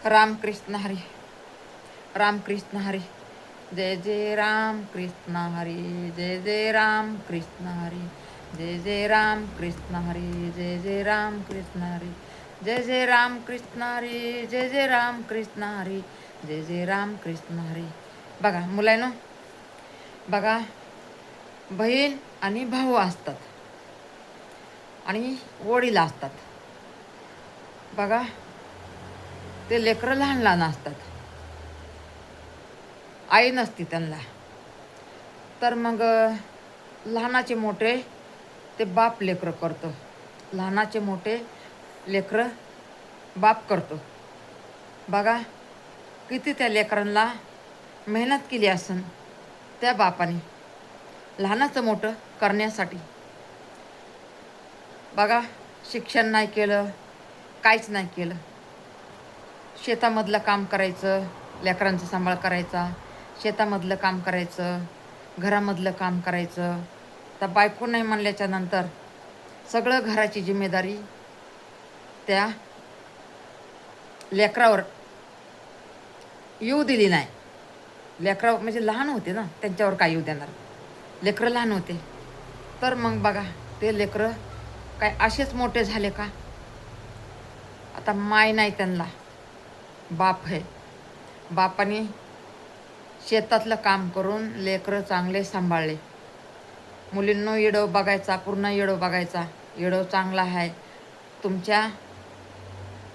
रामकृष्ण हरी. रामकृष्ण हरी. जय जय राम कृष्ण हरी. जय जय राम कृष्ण हरी. जय जय राम कृष्ण हरी. जय जय राम कृष्ण हरी. जय जय राम कृष्ण हरी. जय जय राम कृष्ण हरी. जय जय राम कृष्ण हरी. बघा मुलांनो, बघा बहीण आणि भाऊ असतात आणि वडील असतात. बघा ते लेकरं लहान लहान असतात, आई नसती त्यांना. तर मग लहानाचे मोठे ते बाप लेकरं करतो. लहानाचे मोठे लेकरं बाप करतो. बघा किती त्या लेकरांना मेहनत केली असन त्या बापाने लहानाचं मोठं करण्यासाठी. बघा शिक्षण नाही केलं, काहीच नाही केलं. शेतामधलं काम करायचं, लेकरांचा सांभाळ करायचा, शेतामधलं काम करायचं, घरामधलं काम करायचं. तर बायको नाही म्हणल्याच्या नंतर सगळं घराची जिम्मेदारी त्या लेकरावर येऊ दिली नाही. लेकरं म्हणजे लहान होते ना, त्यांच्यावर काय येऊ देणार. लेकरं लहान होते. तर मग बघा ते लेकरं काय असेच मोठे झाले का? आता माय नाही त्यांना, बाप आहे. बापाने शेतातलं काम करून लेकरं चांगले सांभाळले. मुलींनो येडो बघायचा, पूर्ण येडो बघायचा. येडो चांगला आहे. तुमच्या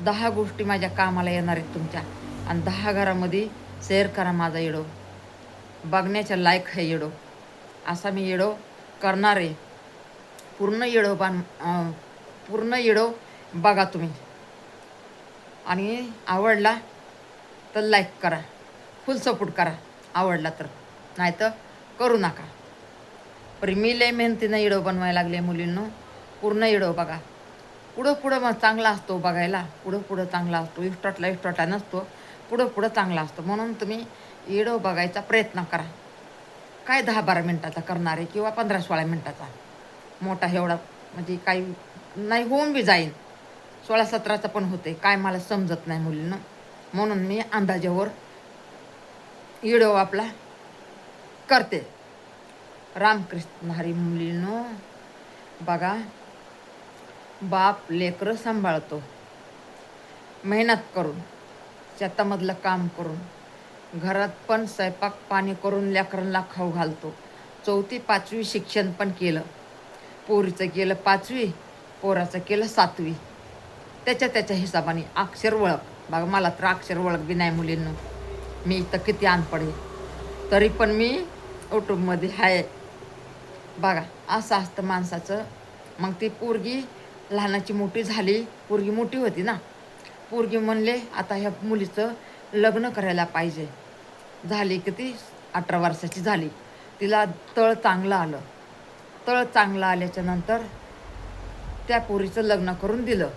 10 गोष्टी माझ्या कामाला येणार आहेत तुमच्या, आणि 10 घरामध्ये शेअर करा माझा येडो. बघण्याच्या लायक आहे येडो. असा मी येडो करणार आहे. पूर्ण येडो बघा तुम्ही. आणि आवडला तर लाईक करा, फुल सपोर्ट करा आवडला तर, नाही तर करू नका. पण मी लय मेहनतीनं येडो बनवायला लागले मुलींनो. पूर्ण येडो बघा. पुढं मग चांगला असतो बघायला. पुढं चांगला असतो. इष्टोटला नसतो. पुढं चांगला असतो. म्हणून तुम्ही येडो बघायचा प्रयत्न करा. काय 10-12 मिनटाचा करणार आहे किंवा 15-16 मिनटाचा. मोठा एवढा म्हणजे काही नाही, होऊन बी जाईन. 16-17चा पण होते, काय मला समजत नाही मुलींनो. म्हणून मी अंदाजावर व्हिडिओ आपला करते. रामकृष्ण हरी. मुलींनो बघा, बाप लेकरं सांभाळतो मेहनत करून, शेतामधलं काम करून, घरात पण स्वयंपाक पाणी करून लेकरांना खाऊ घालतो. 4थी-5वी शिक्षण पण केलं. पोरीचं केलं 5वी, पोराचं केलं 7वी. त्याच्या हिशोबाने अक्षर ओळख. बघा मला तर अक्षर ओळख बी नाही मुलींनो. मी इथं किती अनपढ आहे, तरी पण मी यूट्यूबमध्ये आहे. बघा असं असतं माणसाचं. मग ती पोरगी लहानाची मोठी झाली. पोरगी मोठी होती ना. पोरगी म्हणले आता ह्या मुलीचं लग्न करायला पाहिजे. झाली किती 18 वर्षाची झाली. तिला तळ चांगलं आलं. तळ चांगलं आल्याच्या नंतर त्या पोरीचं लग्न करून दिलं.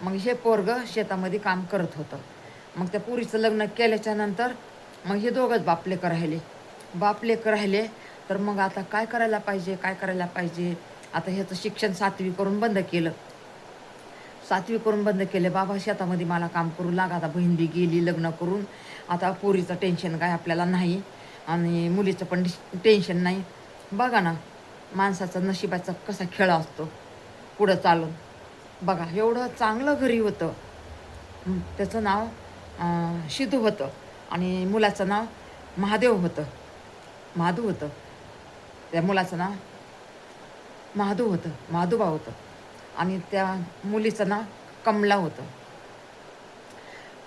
मग हे पोरगं शेतामध्ये काम करत होतं. मग त्या पोरीचं लग्न केल्याच्या नंतर मग हे दोघंच बापलेकर राहिले. तर मग आता काय करायला पाहिजे. आता ह्याचं शिक्षण 7वी करून बंद केलं. 7वी करून बंद केले. बाबा शेतामध्ये मला काम करू लागा. आता बहीण बी गेली लग्न करून. आता पोरीचं टेन्शन काय आपल्याला नाही, आणि मुलीचं पण टेन्शन नाही. बघा ना माणसाचा नशिबाचा कसा खेळ असतो पुढं चालून. बघा एवढं चांगलं घरी होतं. त्याचं नाव सिद्धू होतं आणि मुलाचं नाव महादेव होतं. त्या मुलाचं नाव महादूबा होतं आणि त्या मुलीचं नाव कमला होतं.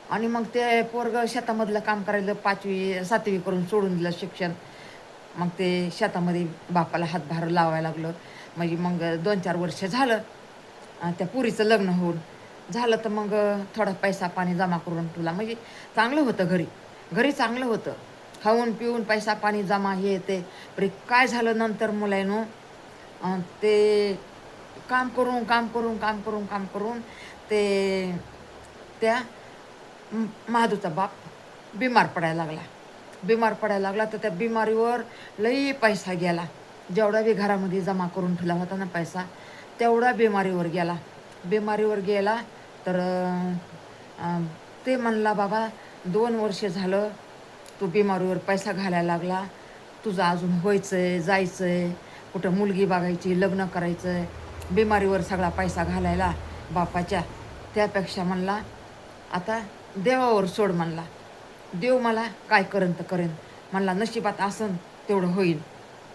आणि मग ते पोरगं शेतामधलं काम करायला 5वी-7वी करून सोडून दिलं शिक्षण. मग ते शेतामध्ये बापाला हातभार लावायला लागलं. म्हणजे मग 2-4 वर्ष झालं त्या पुरीचं लग्न होऊन झालं. तर मग थोडा पैसा पाणी जमा करून तुला म्हणजे चांगलं होतं घरी चांगलं होतं. खाऊन पिऊन पैसा पाणी जमा हे ते. काय झालं नंतर मुलांनो, ते काम करून ते त्या महादूचा बाप बिमार पडायला लागला. तर त्या बिमारीवर लई पैसा गेला. जेवढा बी घरामध्ये जमा करून ठेवला होता ना पैसा, तेवढा बिमारीवर गेला. तर ते म्हणला बाबा 2 वर्ष झालं तू बिमारीवर पैसा घालायला लागला, तुझं अजून व्हायचं आहे, जायचं आहे, कुठं मुलगी बघायची, लग्न करायचं आहे, बिमारीवर सगळा पैसा घालायला बापाच्या, त्यापेक्षा म्हणला आता देवावर सोड म्हणला. देव मला काय करेन तर करेन म्हणला. नशिबात असन तेवढं होईल,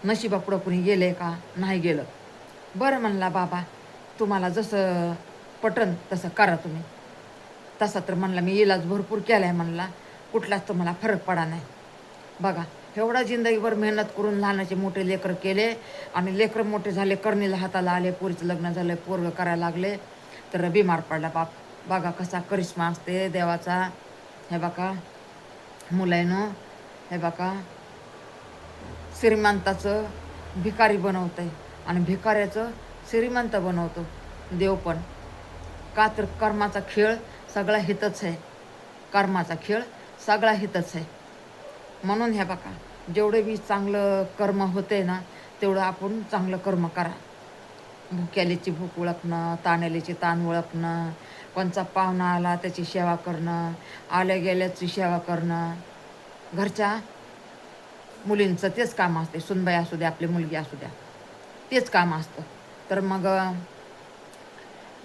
नशिबापुढं कुणी गेले का नाही गेलं. बरं म्हणला बाबा, तुम्हाला जसं पटन तसं करा तुम्ही. तसा तर म्हणला मी इलाज भरपूर केला आहे म्हणला, कुठलाच तुम्हाला फरक पडा नाही. बघा एवढा जिंदगीभर मेहनत करून लहानाचे मोठे लेकरं केले आणि लेकरं मोठे झाले, करणीला हाताला आले, पोरीचं लग्न झालं, पोरगं करायला लागले तर बिमार पडला बाप. बघा कसा करिश्मा असते देवाचा. हे बघा मुलांनो, हे बघा श्रीमंताचं भिकारी बनवतं आहे आणि भिकाऱ्याचं श्रीमंत बनवतो देव पण. का तर कर्माचा खेळ सगळा हितच आहे, कर्माचा खेळ सगळा हितच आहे. म्हणून हे बघा जेवढे बी चांगलं कर्म होते ना तेवढं आपण चांगलं कर्म करा. भुक्यालीची भूक ओळखणं, ताणलेची ताण ओळखणं, कोणचा पाहुणा आला त्याची सेवा करणं, आल्या गेल्याची सेवा करणं, घरच्या मुलींचं तेच काम असते. सुनबाई असू द्या, आपली मुलगी असू द्या, तेच काम असतं. तर मग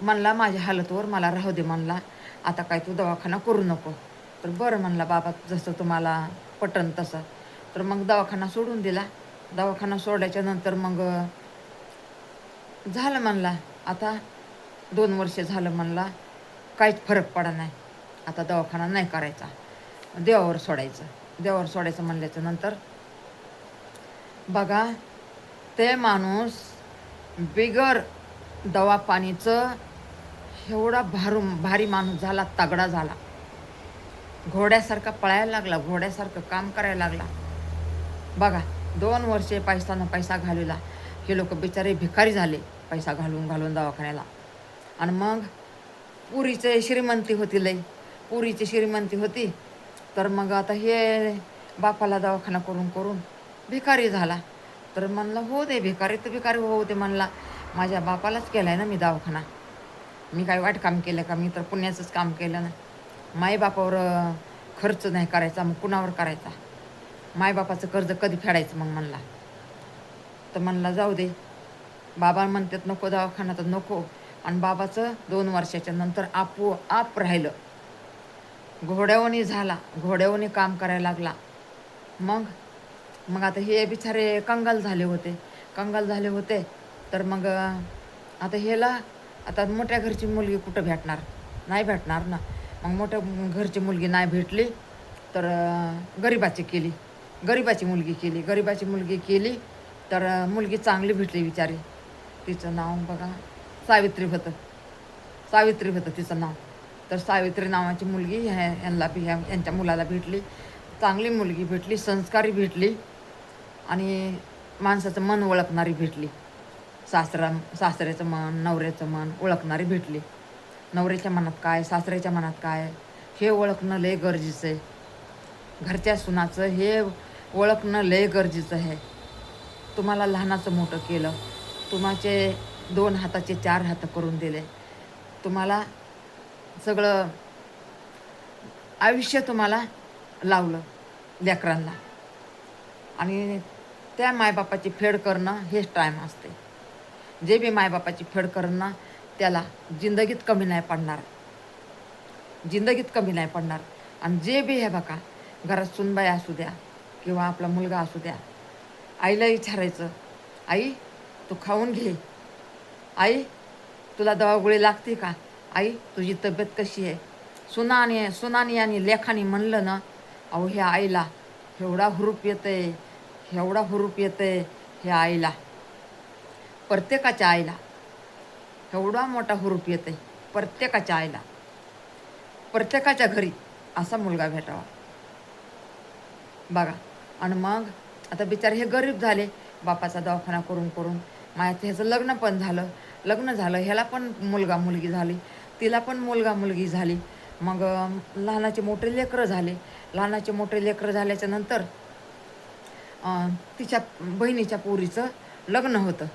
म्हणला माझ्या हालतवर मला राहू दे म्हणला, आता काय तू दवाखाना करू नको. तर बरं म्हणला बाबा, जसं तुम्हाला पटन तसं. तर मग दवाखाना सोडून दिला. दवाखाना सोडायच्या नंतर मग झालं म्हणला, आता 2 वर्ष झालं म्हणला, काहीच फरक पडा नाही, आता दवाखाना नाही करायचा, देवावर सोडायचं. देवावर सोडायचं म्हणल्याच्या नंतर बघा ते माणूस बिगर दवापाणीचं एवढा भारी माणूस झाला, तगडा झाला, घोड्यासारखा पळायला लागला, घोड्यासारखं काम करायला लागला. बघा 2 वर्षे पैसा घालवला. हे लोक बिचारे भिकारी झाले पैसा घालून घालून दवाखान्याला. आणि मग पुरीचे श्रीमंती होती, लई पुरीची श्रीमंती होती. तर मग आता हे बापाला दवाखाना करून करून भिकारी झाला. तर म्हणलं हो दे, भिकारी तर भिकारी होऊ दे म्हणला, माझ्या बापालाच केला आहे ना मी दवाखाना, मी काय वाईट काम केलं का, मी तर पुण्याचंच काम केलं ना. माईबापावर खर्च नाही करायचा, मग कुणावर करायचा, मायबापाचं कर्ज कधी फेडायचं मग म्हणला. तर म्हणला जाऊ दे, बाबा म्हणतात नको दवाखाना तर नको. आणि बाबाचं 2 वर्षाच्या नंतर आपोआप राहिलं, घोड्यावणी झाला, घोड्यावणी काम करायला लागला. मग आता हे बिचारे कंगाल झाले होते. तर मग आता आता मोठ्या घरची मुलगी कुठं भेटणार, नाही भेटणार ना. मग मोठ्या घरची मुलगी नाही भेटली तर गरीबाची मुलगी केली. तर मुलगी चांगली भेटली बिचारी. तिचं नाव बघा सावित्री होतं तिचं नाव. तर सावित्री नावाची मुलगी यांच्या मुलाला भेटली. चांगली मुलगी भेटली, संस्कारी भेटली आणि माणसाचं मन ओळखणारी भेटली. सासऱ्याचं मन, नवऱ्याचं मन ओळखणारी भेटली. नवऱ्याच्या मनात काय, सासऱ्याच्या मनात काय हे ओळखणं लय गरजेचं आहे. घरच्या सुनाचं हे ओळखणं लय गरजेचं आहे. तुम्हाला लहानाचं मोठं केलं, तुम्हाचे 2 हाताचे 4 हात करून दिले, तुम्हाला सगळं आयुष्य तुम्हाला लावलं लेकरांना. आणि त्या मायबापाची फेड करणं हेच टाईम असते. जे बी मायबापाची फेड करणं त्याला जिंदगीत कमी नाही पडणार. आणि जे बी हे बघा घरात सुनबाई असू द्या किंवा आपला मुलगा असू द्या, आईला विचारायचं, आई तू खाऊन घे, आई तुला दवागोळी लागते का, आई तुझी तब्येत कशी आहे. सुनानी आणि लेखानी म्हणलं ना, अहो ह्या आईला एवढा हुरूप येतंय ह्या आईला, प्रत्येकाच्या आईला एवढा मोठा हुरूप येतंय. प्रत्येकाच्या आईला, प्रत्येकाच्या घरी असा मुलगा भेटावा बघा. आणि मग आता बिचारे हे गरीब झाले, बापाचा दवाखाना करून करून. ह्याचं लग्न झालं, ह्याला पण मुलगा मुलगी झाली, तिला पण मुलगा मुलगी झाली. मग लहानाचे मोठे लेकरं झाल्याच्या नंतर तिच्या बहिणीच्या पोरीचं लग्न होतं.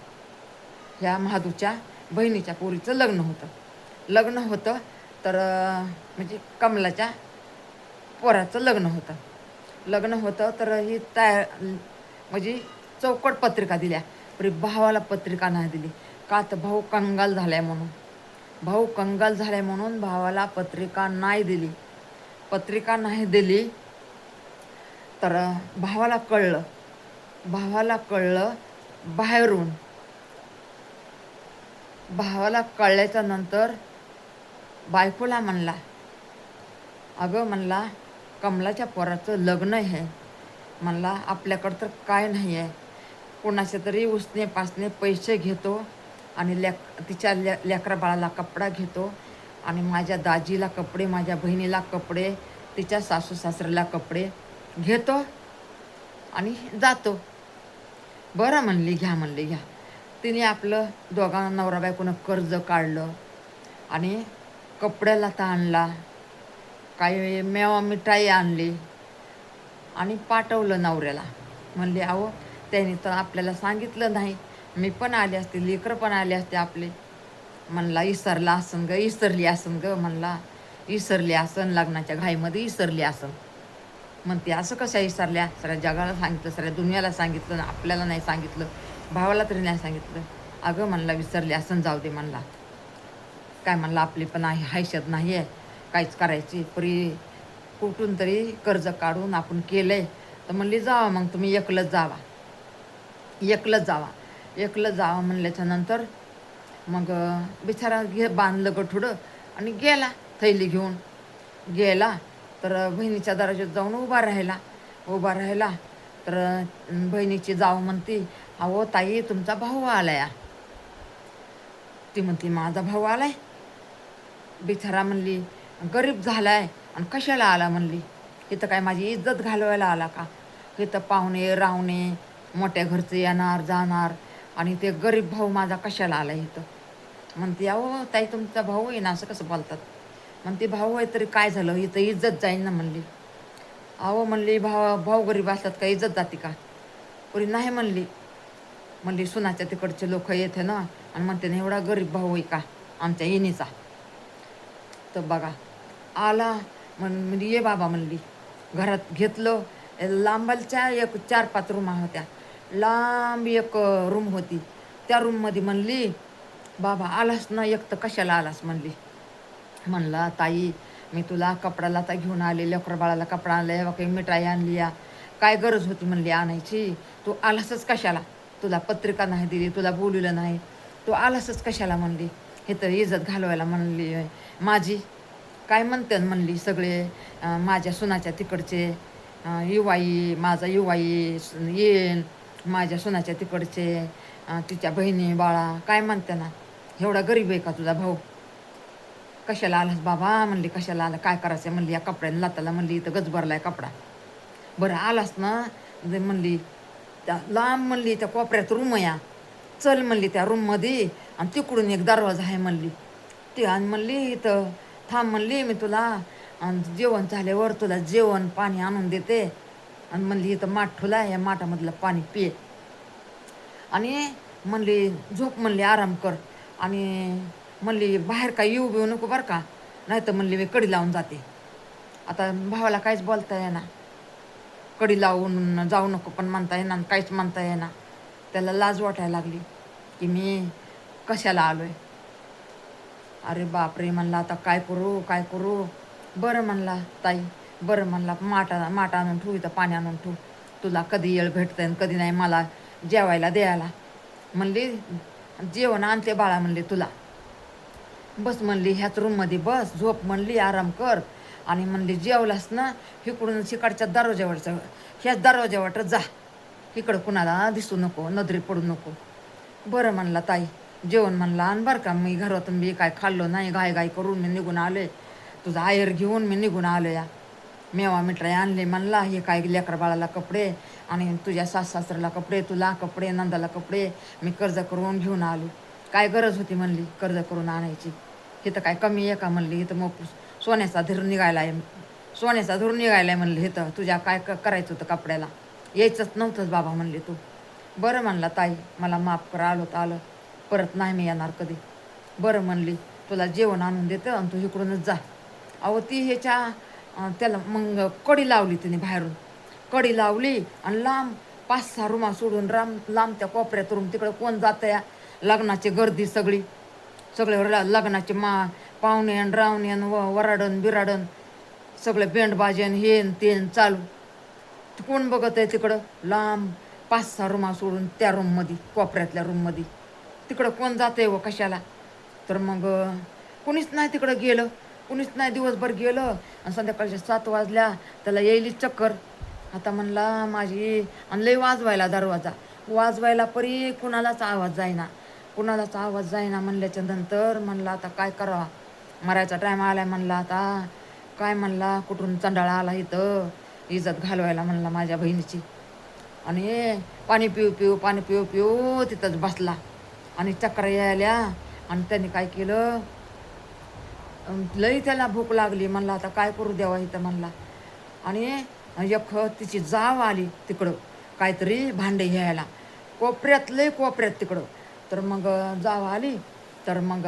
ह्या महादूच्या बहिणीच्या पोरीचं लग्न होतं. तर म्हणजे कमलाच्या पोराचं लग्न होतं तर ही तयार म्हणजे चौकट पत्रिका दिल्या. पण भावाला पत्रिका नाही दिली. का तर भाऊ कंगाल झालाय म्हणून. भावाला पत्रिका नाही दिली. तर भावाला कळलं बाहेरून. भावाला कळल्याच्या नंतर बायकोला म्हणला, अगं म्हणला कमलाच्या पोराचं लग्न आहे म्हणला, आपल्याकडं तर काय नाही आहे. कोणाचे तरी उसने पासने पैसे घेतो आणि तिच्या लेकरा बाळाला कपडा घेतो आणि माझ्या दाजीला कपडे, माझ्या बहिणीला कपडे, तिच्या सासू सासऱ्याला कपडे घेतो आणि जातो. बरं म्हणली, घ्या. तिने आपलं दोघांना नवरा बायकोनं कर्ज काढलं आणि कपड्याला तर आणला, काही मेवा मिठाई आणली आणि पाठवलं नवऱ्याला. म्हणले अहो त्याने तर आपल्याला सांगितलं नाही, मी पण आले असते, लेकरं पण आले असते आपले. म्हणला इसरली असन ग म्हणला, इसरली असन, लग्नाच्या घाईमध्ये इसरली असन. म्हणते असं कशा विसरल्या, सगळ्या जगाला सांगितलं, सगळ्या दुनियाला सांगितलं, आपल्याला नाही सांगितलं, भावाला तरी नाही सांगितलं. अगं म्हणला विसरली असं, जाऊ दे म्हणला, काय म्हणला आपली पण आहे हैशत नाही आहे काहीच करायची, परी कुठून तरी कर्ज काढून आपण केलंय. तर म्हणली जावा मग तुम्ही एकलंच जावा म्हणल्याच्या नंतर मग बिचारा बांधलं गठुडं आणि गेला, थैली घेऊन गेला. तर बहिणीच्या दराजात जाऊन उभा राहिला. तर बहिणीची जाऊ म्हणती, अहो ताई तुमचा भाऊ आलाय. ती म्हणती माझा भाऊ आलाय. बिचारा म्हणली गरीब झालाय आणि कशाला आला म्हणली, इथं काय माझी इज्जत घालवायला आला का, इथं पाहुणे रावणे मोठ्या घरचे येणार जाणार आणि ते गरीब भाऊ माझा कशाला आला इथं. म्हणते अहो ताई तुमचा भाऊ आहे ना, असं कसं बोलतात. म्हणते भाऊ आहे तरी काय झालं, इथं इज्जत जाईल ना म्हणली. अहो म्हणली भाऊ गरीब असतात का इज्जत जाते का, पुरी नाही म्हणली सुनाच्या तिकडचे लोक येते ना आणि म्हणते ना एवढा गरीब भाऊ आहे का आमच्या इनीचा. तर बघा आला म्हणजे ये बाबा म्हणली, घरात घेतलं. लांबालच्या 4-5 रूम होत्या, लांब एक रूम होती, त्या रूममध्ये म्हणली बाबा आलास ना, एक तर कशाला आलास म्हणली. म्हणला ताई मी तुला कपडाला तर घेऊन आले, लेकरं बाळाला कपडा आणलाय, काही मिठाई आणली या, काय गरज होती म्हणली आणायची, तू आलासच कशाला, तुला पत्रिका नाही दिली, तुला बोलवलं नाही, तू आलासच कशाला म्हणली, हे तर इज्जत घालवायला म्हणली माझी. काय म्हणते म्हणली सगळे माझ्या सुनाच्या तिकडचे माझा युवाई येईन, माझ्या सुनाच्या तिकडचे तिच्या बहिणी बाळा काय म्हणते ना, एवढा गरीब आहे का तुझा भाऊ, कशाला आलास बाबा म्हणली, कशाला आला, काय करायचं म्हणली, या कपड्याने लाताला म्हणली, इथं गजबरलाय कपडा, बरं आलास ना म्हणली, त्या लांब म्हणली त्या कोपऱ्यात रूम या, चल म्हणली त्या रूममध्ये आणि तिकडून एक दरवाजा आहे म्हणली, ते आणि म्हणली इथं थांब म्हणली, मी तुला जेवण झाल्यावर तुला जेवण पाणी आणून देते आणि म्हणली इथं माठ ठुला, या माठामधलं पाणी पिये आणि म्हणली झोप म्हणली, आराम कर आणि म्हणली बाहेर काय येऊ बिऊ नको बरं का, नाही तर म्हणली मी कडी लावून जाते. आता भावाला काहीच बोलता येईना, कडी लावून जाऊ नको पण म्हणता येईना, काहीच म्हणता येईना. त्याला लाज वाटायला लागली की मी कशाला आलोय. अरे बापरे म्हणला, आता काय करू. बरं म्हणला ताई, बरं म्हणला माठ आणून ठेवू, इथं पाणी आणून ठेवू, तुला कधी येळ भेटतंय कधी नाही मला जेवायला द्यायला. म्हणली जेवण आणते बाळा म्हणली तुला, बस म्हणली ह्याच रूममध्ये बस, झोप म्हणली, आराम कर आणि म्हणली जेवलास ना इकडून शिकडच्या दरवाज्यावरचं ह्याच दरवाज्यावर जा, इकडं कुणाला दिसू नको, नजरी पडू नको. बरं म्हणला ताई, जेवण म्हणला आण बरं का, मी घरातून मी काय खाल्लो नाही, घाई करून मी निघून आले, तुझा आयर घेऊन मी निघून आलो या, मेवा मिठाई आणले म्हणला, हे काय लेकरा बाळाला कपडे आणि तुझ्या सासऱ्याला कपडे, तुला कपडे, नंदाला कपडे, मी कर्ज करून घेऊन आलो. काय गरज होती म्हणली कर्ज करून आणायची, हे तर काय कमी आहे का म्हणली, इथं मग सोन्याचा धूर निघायलाय म्हणली, हे तर तुझ्या काय करायचं होतं कपड्याला, यायचंच नव्हतंच बाबा म्हणली तू. बरं म्हणला ताई मला माफ करा, आलो तर आलं, परत नाही मी येणार कधी. बरं म्हणली तुला जेवण आणून देतं आणि तू इकडूनच जा. अहो ती ह्याच्या त्याला मग कडी लावली तिने बाहेरून, कडी लावली आणि लांब 5-6 रूमा सोडून लांब त्या कोपऱ्यात रूम, तिकडं कोण जातं या लग्नाची गर्दी सगळी, सगळे लग्नाचे पाहुणे आणि रावणे आणि वराडण बिराडण सगळे बँडबाजन हेन तेन चालू. कोण बघत आहे तिकडं लांब 5-6 रूमा सोडून त्या रूममध्ये, कोपऱ्यातल्या रूममध्ये तिकडं कोण जाते व कशाला. तर मग कुणीच नाही तिकडं गेलं, कुणीच नाही. दिवसभर गेलं आणि संध्याकाळच्या 7 वाजल्या त्याला येईली चक्कर. आता म्हणला माझी, आणि लई वाजवायला दरवाजा, वाजवायला परी कुणालाच आवाज जाईना, कुणालाच आवाज जाईना. म्हणल्याच्या नंतर म्हणला आता काय करावा, मरायचा टाईम आलाय म्हणला आता काय. म्हणला कुठून चंडाळा आला इथं इज्जत घालवायला म्हणला माझ्या बहिणीची. आणि पाणी पिऊ पिऊ तिथंच बसला आणि चक्कर यायल्या. आणि त्याने काय केलं, लई त्याला भूक लागली. म्हणला आता काय करू द्यावा इथं म्हणला. आणि एक तिची जाव आली तिकडं काहीतरी भांडे घ्यायला, कोपऱ्यात तिकडं. तर मग जाव आली, तर मग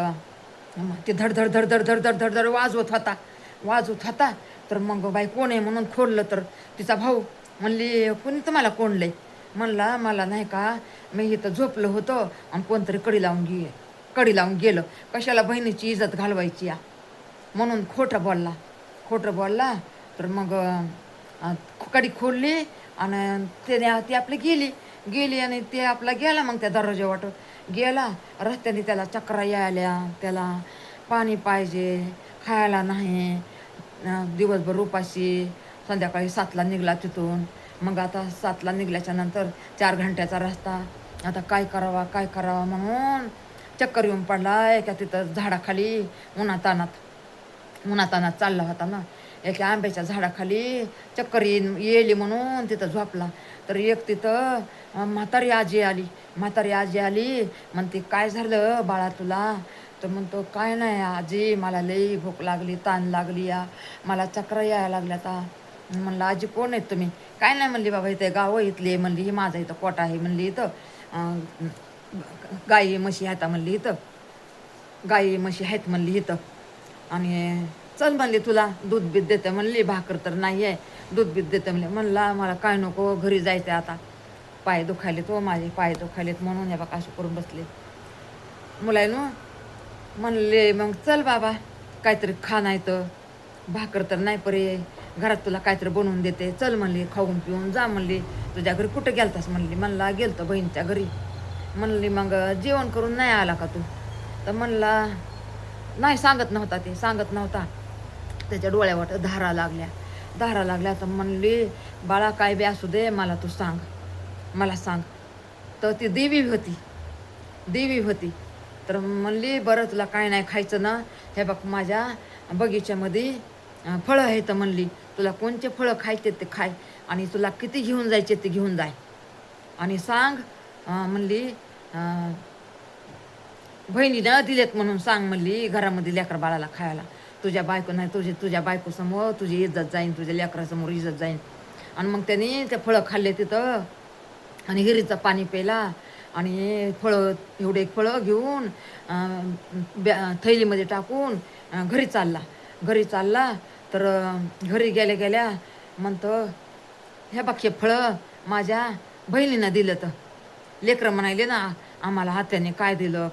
ते धडधड धडधड धडधड धडधड वाजवत होता. तर मग बाई कोण आहे म्हणून खोललं, तर तिचा भाऊ. म्हणली कोणी तुम्हाला कोणलंय. म्हणला मला नाही का, मी इथं झोपलं होतं आणि कोणतरी कडी लावून गेलं. कशाला बहिणीची इज्जत घालवायची या म्हणून खोटं बोलला. तर मग कडी खोलली आणि ती आपली गेली आणि ते आपला गेला. मग त्या दरवाजा वाटत गेला. रस्त्याने त्याला चक्रा यायल्या, त्याला पाणी पाहिजे, खायला नाही, दिवसभर उपाशी. संध्याकाळी 7ला निघला तिथून. मग आता 7ला निघल्याच्या नंतर 4 घंट्याचा रस्ता. आता काय करावा म्हणून चक्कर येऊन पडला एका तिथं झाडाखाली. उन्हातानात चालला होता ना, एका आंब्याच्या झाडाखाली चक्कर येली म्हणून तिथं झोपला. तर एक तिथं म्हातारी आजी आली. म्हणते काय झालं बाळा तुला. तर म्हणतो काय नाही आजी, मला लई भूक लागली, ताण लागली या, मला चक्र यायला लागल्या. म्हणलं आजी कोण आहेत तुम्ही. काय नाही म्हणली बाबा इथे गाव इथली म्हणली, ही माझा इथं कोटा आहे म्हणली, इथं गाई म्हशी आहेत म्हणली, इथं गाई म्हशी आहेत म्हणली इथं. आणि चल म्हणली तुला दूध बीत देते म्हणली, भाकर तर नाही आहे, दूध बीत देते म्हणली. म्हणला मला काय नको, घरी जायचं आता, पाय दुखायलेत माझे पाय दुखायलेत म्हणून या बा अशी करून बसले. मुलायनो म्हणले मग चल बाबा काहीतरी खा, नाही तर भाकर तर नाही परे, घरात तुला काहीतरी बनवून देते, चल म्हणली, खाऊन पिऊन जा म्हणली. तुझ्या घरी कुठं गेलतास म्हणली. म्हणला गेलतो बहिणीच्या घरी. म्हणली मग जेवण करून नाही आला का तू. तर म्हणला नाही, सांगत नव्हता. त्याच्या डोळ्यावर धारा लागल्या. तर म्हणली बाळा काय बी असू दे, मला तू सांग, मला सांग. तर ती देवी होती. तर म्हणली बरं तुला काय नाही खायचं ना, हे बघ माझ्या बगीच्यामध्ये फळं आहेत म्हणली, तुला कोणते फळं खायचे ते खाय, आणि तुला किती घेऊन जायचे ते घेऊन जाय, आणि सांग म्हणली बहिणीनं दिलेत म्हणून सांग म्हणली, घरामध्ये लेकरा बाळाला खायला. तुझ्या बायको नाही, तुझ्या बायकोसमोर तुझी इज्जत जाईन, तुझ्या लेकरासमोर इज्जत जाईन. आणि मग त्यांनी ते फळं खाल्ले तिथं आणि हिरीचं पाणी प्यायला. आणि एवढे फळं घेऊन थैलीमध्ये टाकून घरी चालला. तर घरी गेल्या म्हणतो ह्या बघ हे फळं माझ्या बहिणीनं दिलं. तर लेकरं म्हणायले ना आम्हाला आत्याने काय दिलं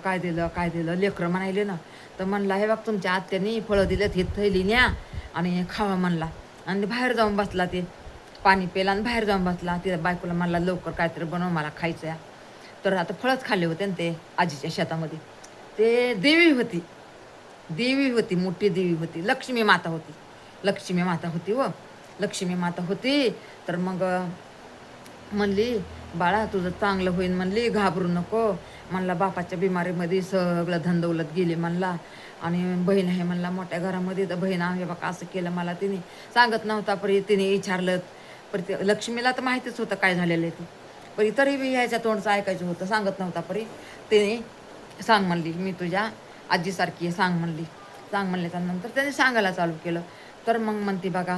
लेकरं म्हणायले ना. तर म्हणला हे बघ तुमच्या आत्याने फळं दिलेत, हे थैली न्या आणि खावा म्हणला. आणि बाहेर जाऊन बसला, ते पाणी प्यायला आणि बाहेर जाऊन बसला. तिला बायकोला म्हणला लवकर काहीतरी बनव, मला खायचं आहे. तर आता फळंच खाल्ले होते ना ते आजीच्या शेतामध्ये. ते देवी होती, मोठी देवी होती, लक्ष्मी माता होती. तर मग म्हणली बाळा तुझं चांगलं होईन म्हणली, घाबरू नको म्हणला. बापाच्या बिमारीमध्ये सगळं धनदौलत गेली म्हणला. आणि बहीण आहे म्हणला मोठ्या घरामध्ये. तर बहीण आहे बघा असं केलं मला, तिने सांगत नव्हता परी, तिने विचारलं परी. लक्ष्मीला तर माहितीच होतं काय झालेलं आहे ते, परी तरी बी ह्याच्या तोंडचं ऐकायचं होतं, सांगत नव्हता परी. तिने सांग म्हणली, मी तुझ्या आजीसारखी आहे सांग म्हणल्याच्या नंतर त्याने सांगायला चालू केलं. तर मग म्हणते बघा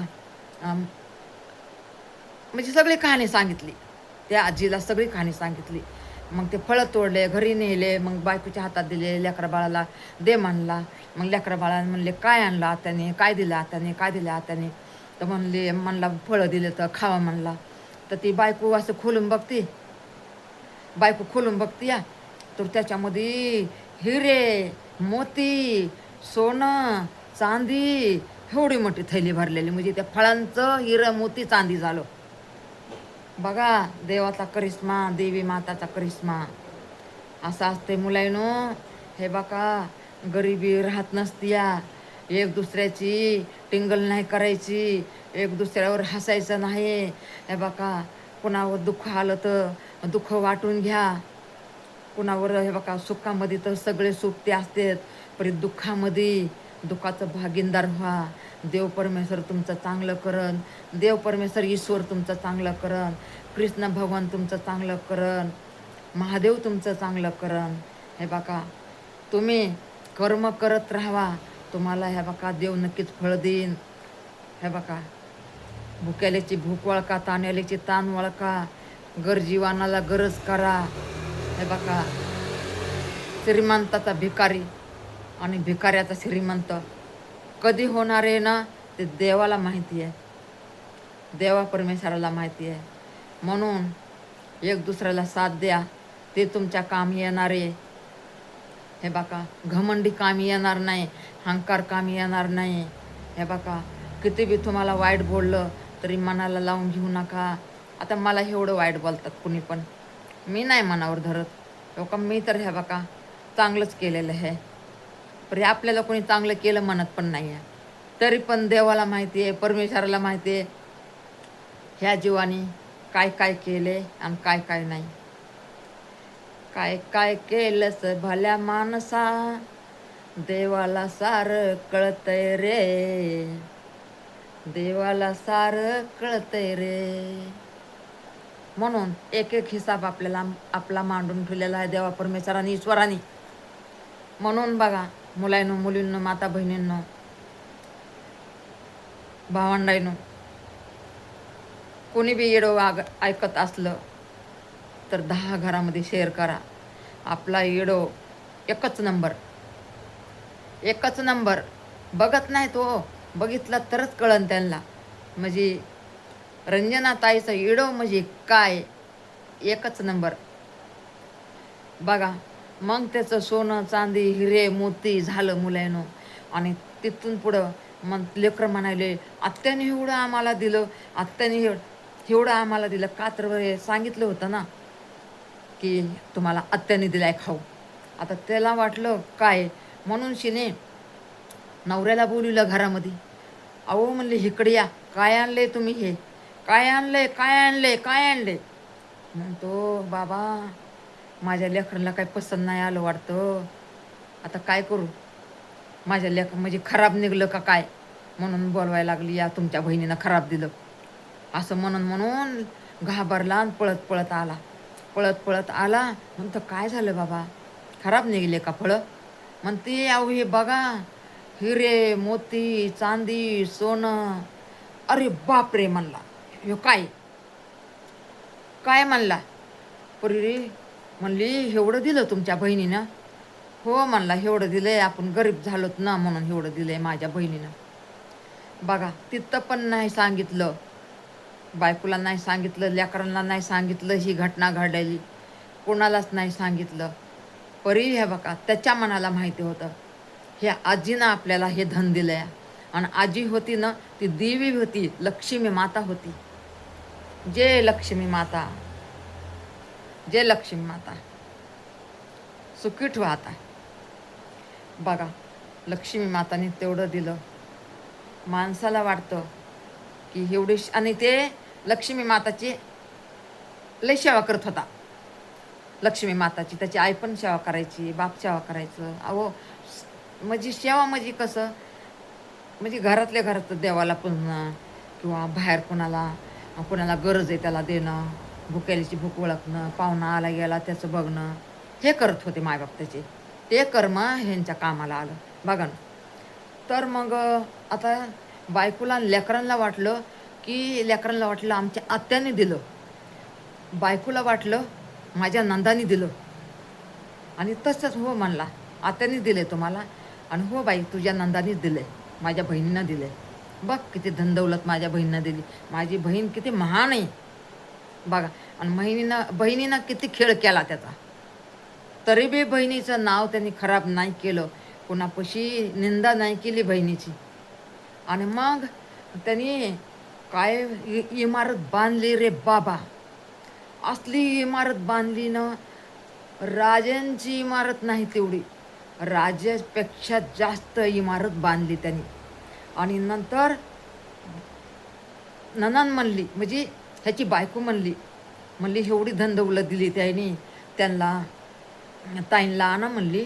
म्हणजे सगळी कहाणी सांगितली, त्या आजीला सगळी कहाणी सांगितली. मग ते फळं तोडले, घरी नेले, मग बायकोच्या हातात दिले, लेकरा बाळाला दे म्हणला. मग लेकरा बाळाला म्हणले काय आणलं आत्याने, काय दिलं आत्याने, काय दिलं आत्याने. तर म्हणला फळं दिले तर खावा म्हणला. तर ती बायको असं खोलून बघते, या तर त्याच्यामध्ये हिरे, मोती, सोनं, चांदी एवढी मोठी थैली भरलेली. म्हणजे त्या फळांचं हिरं, मोती, चांदी झालं. बघा देवाचा करिश्मा, देवी माताचा करिश्मा असा असते मुलांनो. हे बघा गरिबी राहत नसत्या, एक दुसऱ्याची टिंगल नाही करायची, एक दुसऱ्यावर हसायचं नाही. हे बघा कुणावर दुःख आलं तर दुःख वाटून घ्या. कुणावर हे बघा सुखामध्ये तर सगळे सुख ते असतात, पण दुःखाचं भागीदार व्हा. देव परमेश्वर तुमचं चांगलं करन, देव परमेश्वर ईश्वर तुमचं चांगलं करन, कृष्ण भगवान तुमचं चांगलं करन, महादेव तुमचं चांगलं करन. हे बघा तुम्ही कर्म करत राहावा, तुम्हाला हे बघा देव नक्कीच फळ देईन. हे बघा भुक्याल्याची भूक वळका, ताण्याल्याची ताण वळका, गरजीवानाला गरज करा. हे बघा श्रीमंताचा भिकारी आणि भिकाऱ्याचा श्रीमंत कधी होणार आहे ना, ते देवाला माहिती आहे, देवा परमेश्वराला माहिती आहे. म्हणून एक दुसऱ्याला साथ द्या, ते तुमच्या कामी येणार आहे. हे बघा घमंडी कामी येणार नाही, अहंकार कामी येणार नाही. हे बघा किती बी तुम्हाला वाईट बोललं तरी मनाला लावून घेऊ नका. आता मला एवढं वाईट बोलतात कुणी पण, मी नाही मनावर धरत. लोक मी तर हे बघा चांगलंच केलेलं आहे, पण आपल्याला कोणी चांगलं केलं म्हणत पण नाही आहे. तरी पण देवाला माहिती आहे, परमेश्वराला माहिती आहे ह्या जीवानी काय काय केले आणि काय काय नाही. काय काय केलंस भल्या माणसा, देवाला सार कळतंय रे, देवाला सार कळतंय रे. म्हणून एक एक हिसाब आपला मांडून ठेवलेला आहे देवा परमेश्वराने, ईश्वराने. म्हणून बघा मुलांनो, मुलींनो, माता बहिणींनो, भावंडांनो, कोणी बी येडो ऐकत असलं तर 10 घरामध्ये शेअर करा. आपला येडो एकच नंबर. बघत नाही तो, बघितला तरच कळन त्यांना. म्हणजे रंजना ताईचं येडो म्हणजे काय, एकच नंबर. बघा मग त्याचं सोनं, चांदी, हिरे, मोती झालं मुलांनो. आणि तिथून पुढं मग लेकरं म्हणाले आत्याने एवढं आम्हाला दिलं, आत्याने एवढं आम्हाला दिलं. का तर सांगितलं होतं ना की तुम्हाला आत्याने दिलाय खाऊ. आता त्याला वाटलं काय, म्हणून शिने नवऱ्याला बोलवलं घरामध्ये. अहो म्हणले इकडे या, काय आणले तुम्ही, हे काय आणले. म्हणतो बाबा माझ्या लेकराला काही पसंत नाही आलं वाटतं, आता काय करू, माझ्या म्हणजे खराब निघलं का काय, म्हणून बोलवायला लागली या तुमच्या बहिणीनं खराब दिलं असं म्हणून घाबरला आणि पळत आला. म्हणतं काय झालं बाबा, खराब निघले का फळं. म्हणते अहो हे बघा हिरे, मोती, चांदी, सोनं. अरे बापरे म्हणला, हे काय म्हणला. परी म्हणली एवढं दिलं तुमच्या बहिणीनं. हो म्हणला एवढं दिलंय, आपण गरीब झालोत ना म्हणून एवढं दिलंय माझ्या बहिणीनं. बघा तिथं पण नाही सांगितलं, बायकोला नाही सांगितलं, लेकरांना नाही सांगितलं ही घटना घडलेली, कोणालाच नाही सांगितलं. परी हे बघा त्याच्या मनाला माहिती होतं ह्या आजीनं आपल्याला हे धन दिलंय. आणि आजी होती ना ती देवी होती, लक्ष्मी माता होती. जय लक्ष्मी माता, जय लक्ष्मी माता, सुखी ठेवा. आता बघा लक्ष्मी माताने तेवढं दिलं, माणसाला वाटतं की एवढी. आणि ते लक्ष्मी माताची लय सेवा करत होता. लक्ष्मी माताची त्याची आई पण सेवा करायची, बाप सेवा करायचं. अहो म्हणजे सेवा म्हणजे कसं, म्हणजे घरातल्या घरात देवाला पुजणं किंवा बाहेर कोणाला गरज आहे त्याला देणं, भुकेलीची भूक ओळखणं, पाहुणा आला गेला त्याचं बघणं, हे करत होते मायबाप त्याचे. ते कर्म ह्यांच्या कामाला आलं बघा ना. तर मग आता बायकोला लेकरांना वाटलं आमच्या आत्याने दिलं. बायकोला वाटलं माझ्या नंदानी दिलं. आणि तसंच हो म्हणला, आत्याने दिले तुम्हाला. आणि हो बाई तुझ्या नंदानीच दिले, माझ्या बहिणीनं दिले. बघ किती धनदौलत माझ्या बहिणीनं दिली. माझी बहीण किती महान आहे बघा. आणि बहिणीनं किती खेळ केला त्याचा. तरी बी बहिणीचं नाव त्यांनी खराब नाही केलं, कुणापाशी निंदा नाही केली बहिणीची. आणि मग त्यांनी काय इमारत बांधली रे बाबा. असली इमारत बांधली ना, राजांची इमारत नाही तेवढी, राजापेक्षा जास्त इमारत बांधली त्यांनी. आणि नंतर ननंद म्हणली, म्हणजे ह्याची बायको म्हणली एवढी धनदौलत दिली त्याने त्यांना, ताईंला आणा म्हणली.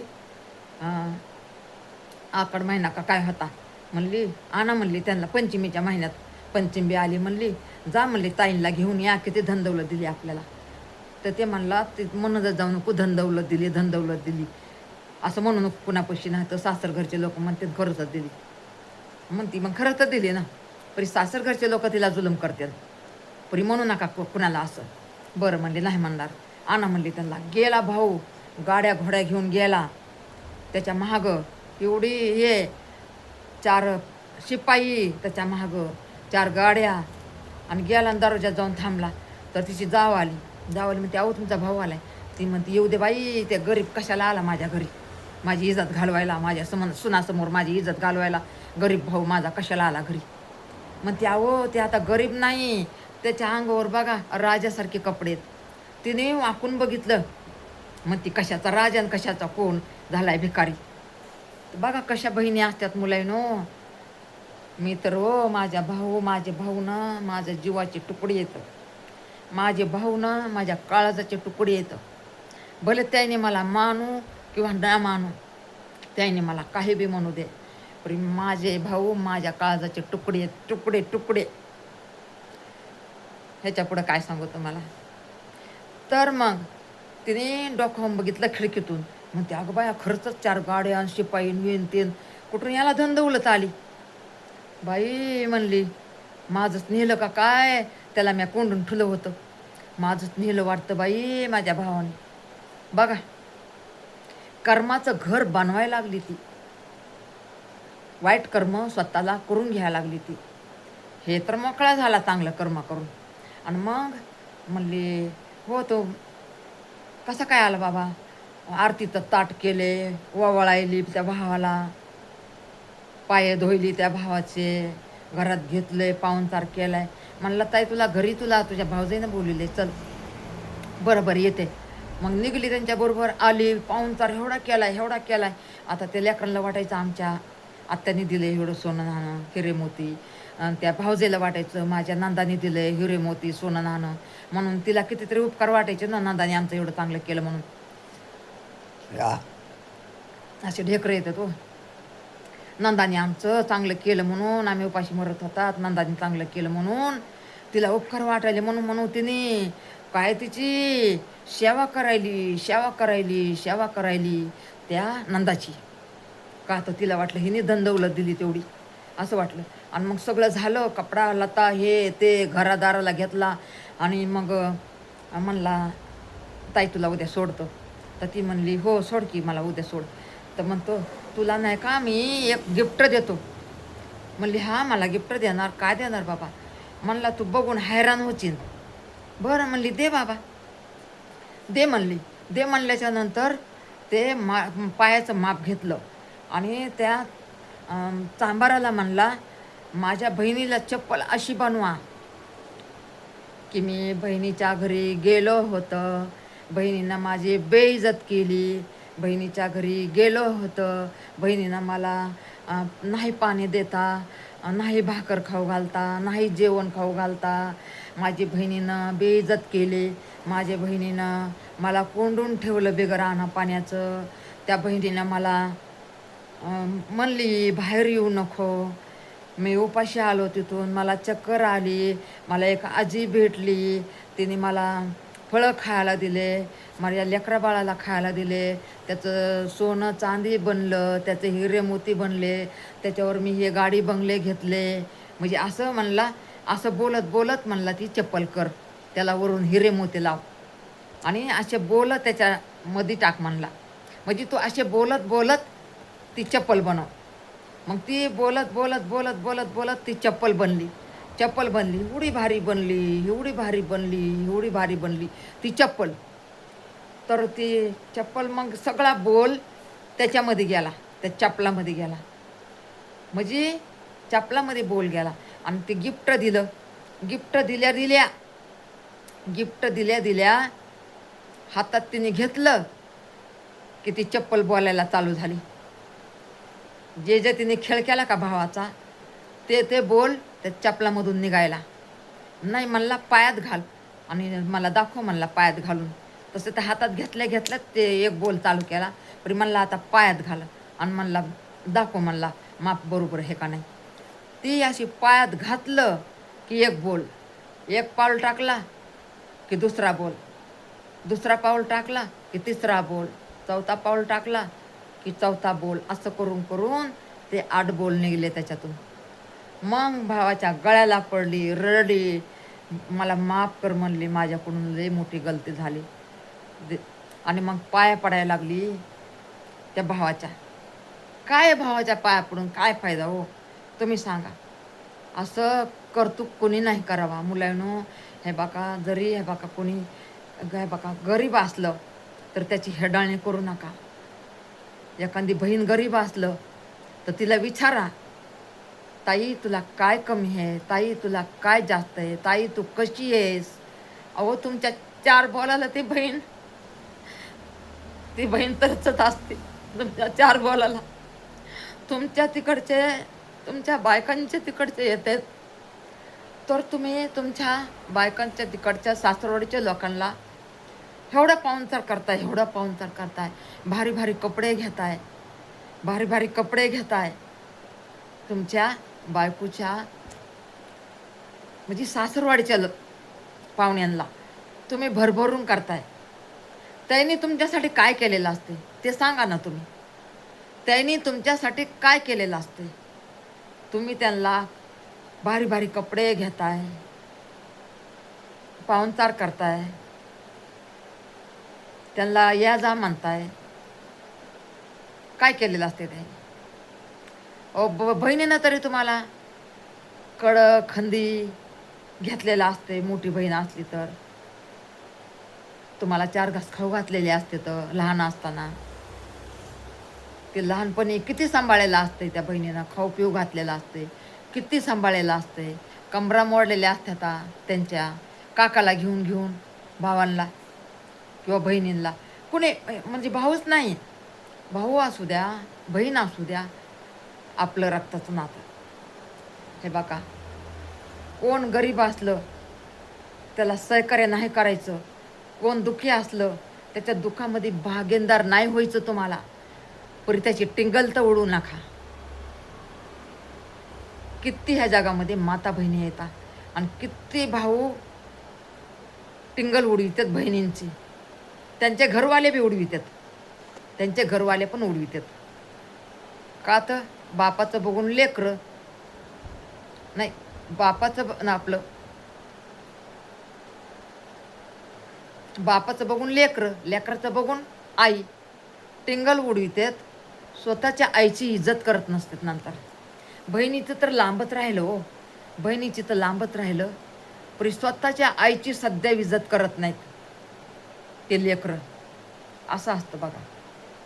आकड महिना का काय होता म्हणली, आणा म्हणली त्यांना पंचमीच्या महिन्यात. पंचमी आली म्हणली, जा म्हणली ताईंला घेऊन या, किती धनदौलत दिली आपल्याला. तर ते म्हणला, ते म्हणत जाऊ नको धनदौलत दिली असं म्हणू नको कुणापाशी, नाही तर सासर घरचे लोक म्हणते खरंच दिली म्हणती. मग खरं तर दिली ना, परी सासर घरचे लोक तिला जुलम करतात, परी म्हणू नका कुणाला असं. बरं म्हणले, नाही म्हणणार, आणा म्हणली त्यांना. गेला भाऊ, गाड्या घोड्या घेऊन गेला. त्याच्या महागं एवढी हे 4 शिपाई, त्याच्या महागं 4 गाड्या. आणि गेला आणि दरवाजात जाऊन थांबला. तर तिची जाव आली म्हणते, अहो तुमचा भाऊ आलाय. ती म्हणते, येऊ दे बाई, ते गरीब कशाला आला माझ्या घरी, माझी इज्जत घालवायला, माझ्या सुनासमोर माझी इज्जत घालवायला गरीब भाऊ माझा कशाला आला घरी. म्हणते, अहो ते आता गरीब नाही, त्याच्या अंगावर बघा राजासारखे कपडे आहेत. तिने वाकून बघितलं, मग ती कशाचा राजा आणि कशाचा कोण झालाय भिकारी. बघा कशा बहिणी असतात मुलांनो. मी तर हो माझे भाऊ ना माझ्या जीवाचे तुकडे येतं, माझे भाऊ ना माझ्या काळजाचे तुकडे येतं. भले त्याने मला मानू किंवा न मानू, त्याने मला काही बी म्हणू दे, पण माझे भाऊ माझ्या काळजाचे तुकडे तुकडे तुकडे. ह्याच्या पुढं काय सांगू तुम्हाला. तर मग तिने डोकावून बघितलं खिडकीतून, म्हणते, अगं बाया खरंच 4 गाड्या, शिपाई, वेन तेन, कुठून याला धनदौलत आली. बाई म्हणली, माझंच नेलं का काय, त्याला मी कोंडून ठुलं होतं, माझंच नेलं वाटतं बाई माझ्या भावाने. बघा कर्माचं घर बनवायला लागली ती, वाईट कर्म स्वतःला करून घ्यायला लागली ती. हे तर मोकळा झाला चांगलं कर्म करून. आणि मग म्हणली, हो तो कसा काय आला बाबा. आरतीचं ताट केले, ववाळायली त्या भावाला, पाय धुयली त्या भावाचे, घरात घेतले, पाहुणचार केलाय. म्हणलं, ताई तुला घरी तुझ्या भावजाईनं बोलले, चल. बरं येते. मग निघली त्यांच्याबरोबर, आली, पाहुणचार एवढा केलाय. आता त्या लेकरांना वाटायचं आमच्या आत्याने दिले एवढं सोनं नाणं हिरे मोती, त्या भावजेला वाटायचं माझ्या नंदाने दिले हिरे मोती सोनं नाणं, म्हणून तिला कितीतरी उपकार वाटायचे ना, नंदाने आमचं एवढं चांगलं केलं म्हणून. असे ढेकरं येतात हो. नंदाने आमचं चांगलं केलं म्हणून, आम्ही उपाशी मरत होतात, नंदाने चांगलं केलं म्हणून तिला उपकार वाटायले, म्हणून तिने काय तिची सेवा करायली त्या नंदाची. का तर तिला वाटलं हिने धनदौलत दिली तेवढी, असं वाटलं. आणि मग सगळं झालं, कपडा लता हे ते घरादाराला घेतला. आणि मग म्हणला, ताई तुला उद्या सोडतो. तर ती म्हणली, हो सोड की मला उद्या सोड. तर म्हणतो, तुला नाही का मी एक गिफ्ट देतो. म्हणली, हा मला गिफ्ट देणार, काय देणार बाबा. म्हणला, तू बघून हैराण होशील. बरं म्हणली, दे बाबा दे म्हणली. दे म्हणल्याच्या नंतर ते पायाचं माप घेतलं आणि त्या चांबाराला म्हणला, माझ्या बहिणीला चप्पल अशी बनवा की मी बहिणीच्या घरी गेलो होतं, बहिणीनं माझी बेइज्जत केली, बहिणीच्या घरी गेलो होतं, बहिणीनं मला नाही पाणी देता, नाही भाकर खाऊ घालता, नाही जेवण खाऊ घालता, माझी बहिणीनं बेइज्जत केली, माझ्या बहिणीनं मला कोंडून ठेवलं बिगर आणा पाण्याचं, त्या बहिणीनं मला म्हणली बाहेर येऊ नको, मी उपाशी आलो तिथून, मला चक्कर आली, मला एक आजी भेटली, तिने मला फळं खायला दिले, माझ्या लेकरा बाळाला खायला दिले, त्याचं सोनं चांदी बनलं, त्याचे हिरे मोती बनले, त्याच्यावर मी हे गाडी बंगले घेतले. म्हणजे असं म्हणला, असं बोलत म्हणला ती चप्पल कर, त्याला वरून हिरे मोती लाव. आणि असे बोलत त्याच्या मध्ये टाक म्हणला. म्हणजे तू असे बोलत बोलत ती चप्पल बनव. मग ती बोलत बोलत बोलत बोलत बोलत ती चप्पल बनली. चप्पल बनली, एवढी भारी बनली, एवढी भारी बनली, एवढी भारी बनली ती चप्पल. तर ती चप्पल मग सगळा बोल त्याच्यामध्ये गेला, त्या चपलामध्ये गेला. म्हणजे चपलामध्ये बोल गेला. आणि ते गिफ्ट दिलं. गिफ्ट दिल्या दिल्या गिफ्ट दिल्या दिल्या हातात तिने घेतलं की ती चप्पल बोलायला चालू झाली. जे जे तिने खेळ केला का भावाचा, ते ते बोल त्या चपलामधून निघायला. नाही म्हणला पायात घाल आणि मला दाखव म्हणला पायात घालून. तसं त्या हातात घेतल्या घेतल्यात ते एक बोल चालू केला. पण म्हणला आता पायात घाल आणि म्हणला दाखव म्हणला माप बरोबर आहे का नाही. ती अशी पायात घातलं की एक बोल, एक पाऊल टाकला की दुसरा बोल, दुसरा पाऊल टाकला की तिसरा बोल, चौथा पाऊल टाकला की चौथा बोल. असं करून करून ते 8 बोल निघले त्याच्यातून. मग भावाच्या गळ्याला पडली, रडली, मला माफ कर म्हणली, माझ्याकडून लई मोठी गलती झाली. आणि मग पाया पडायला लागली त्या भावाच्या. काय भावाच्या पाया पडून काय फायदा हो, तुम्ही सांगा. असं कर्तुक कोणी नाही करावा मुलांनो. हे बघा, जरी हे बघा कोणी हे बघा गरीब असलं तर त्याची हेडाळणी करू नका. एखादी बहीण गरीब असलं तर तिला विचारा, ताई तुला काय कमी आहे, ताई तुला काय जास्त आहे, ताई तू कशी आहेस. अहो तुमच्या 4 बोलाला ती बहीण तरचत असते. तुमच्या 4 बोलाला तुमच्या तिकडचे, तुमच्या बायकांचे तिकडचे येतात, तर तुम्ही तुमच्या बायकांच्या तिकडच्या सासरवाडीच्या लोकांना एवढा पाहुणचार करताय, एवढा पाहुणचार करताय, भारी भारी कपडे घेताय, भारी भारी कपडे घेताय. तुमच्या बायकोच्या म्हणजे सासरवाडीच्या पाहुण्यांना तुम्ही भरभरून करताय. त्यांनी तुमच्यासाठी काय केलेलं असते ते सांगा ना तुम्ही. त्यांनी तुमच्यासाठी काय केलेलं असते. तुम्ही त्यांना भारी भारी कपडे घेताय, पाहुणचार करताय, त्यांना या जा म्हणताय. काय केलेलं असते ते. बहिणीनं तरी तुम्हाला खंदी घेतलेला असते. मोठी बहीण असली तर तुम्हाला 4 घास खाऊ घातलेले असते. तर लहान असताना ते लहानपणी किती सांभाळलेलं असते. त्या बहिणीनं खाऊ पिऊ घातलेलं असते, किती सांभाळलेलं असते. कमरा मोडलेल्या असतात त्यांच्या काकाला घेऊन घेऊन, भावांना किंवा बहिणींना. कुणी म्हणजे भाऊच नाही, भाऊ असू द्या, बहीण असू द्या, आपलं रक्ताचं नातं. हे बघा, कोण गरीब असलं त्याला सहकार्य नाही करायचं. कोण दुःखी असलं त्याच्या दुःखामध्ये भागीदार नाही व्हायचं तुम्हाला. परी त्याची टिंगल तर उडू नका. किती ह्या जगामध्ये माता बहिणी येतात आणि किती भाऊ टिंगल उडवितात बहिणींची. त्यांचे घरवाले बी उडवितात, त्यांचे घरवाले पण उडवितात. का तर बापाचं बघून लेकरं नाही, बापाचं आपलं बापाचं बघून लेकरं, लेकराचं बघून आई टिंगल उडवितात. स्वतःच्या आईची इज्जत करत नसतात नंतर. बहिणीचं तर लांबच राहिलं हो, बहिणीची तर लांबच राहिलं. पण स्वतःच्या आईची सध्या इज्जत करत नाहीत ते लेकरं. असं असतं बघा.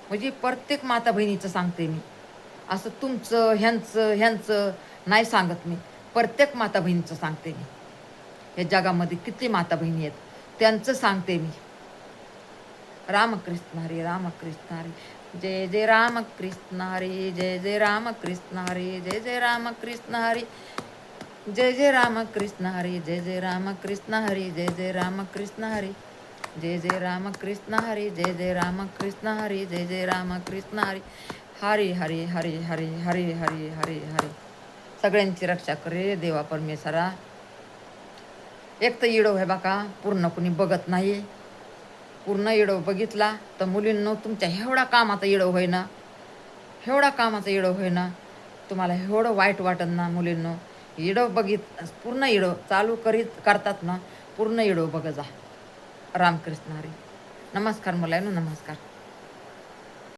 म्हणजे प्रत्येक माता बहिणीचं सांगते मी. असं तुमचं ह्यांचं नाही सांगत मी. प्रत्येक माता बहिणीचं सांगते मी. या जगामध्ये किती माता बहिणी आहेत त्यांचं सांगते मी. रामकृष्ण हरी, रामकृष्ण हरी, जय जय रामकृष्ण हरी, जय जय रामकृष्ण हरी, जय जय रामकृष्ण हरी, जय जय रामकृष्ण हरी, जय जय रामकृष्ण हरी, जय जय रामकृष्ण हरी, जय जय रामकृष्ण हरी, जय जय रामकृष्ण हरी, जय जय रामकृष्ण हरी. हरी हरी हरी हरी हरी हरी हरी हरी. सगळ्यांची रक्षा करे देवा परमेश्वरा. एक तर इडो आहे बघा पूर्ण कुणी बघत नाही. पूर्ण इडो बघितला तर मुलींनो तुमच्या एवढा कामाचा इडो होईना, एवढा कामाचा इडो होईना, तुम्हाला एवढं वाईट वाटत ना मुलींनो. इडो पूर्ण इडो चालू करतात ना, पूर्ण इडो बघ जा. रामकृष्ण हरी. नमस्कार मुलांनो, नमस्कार.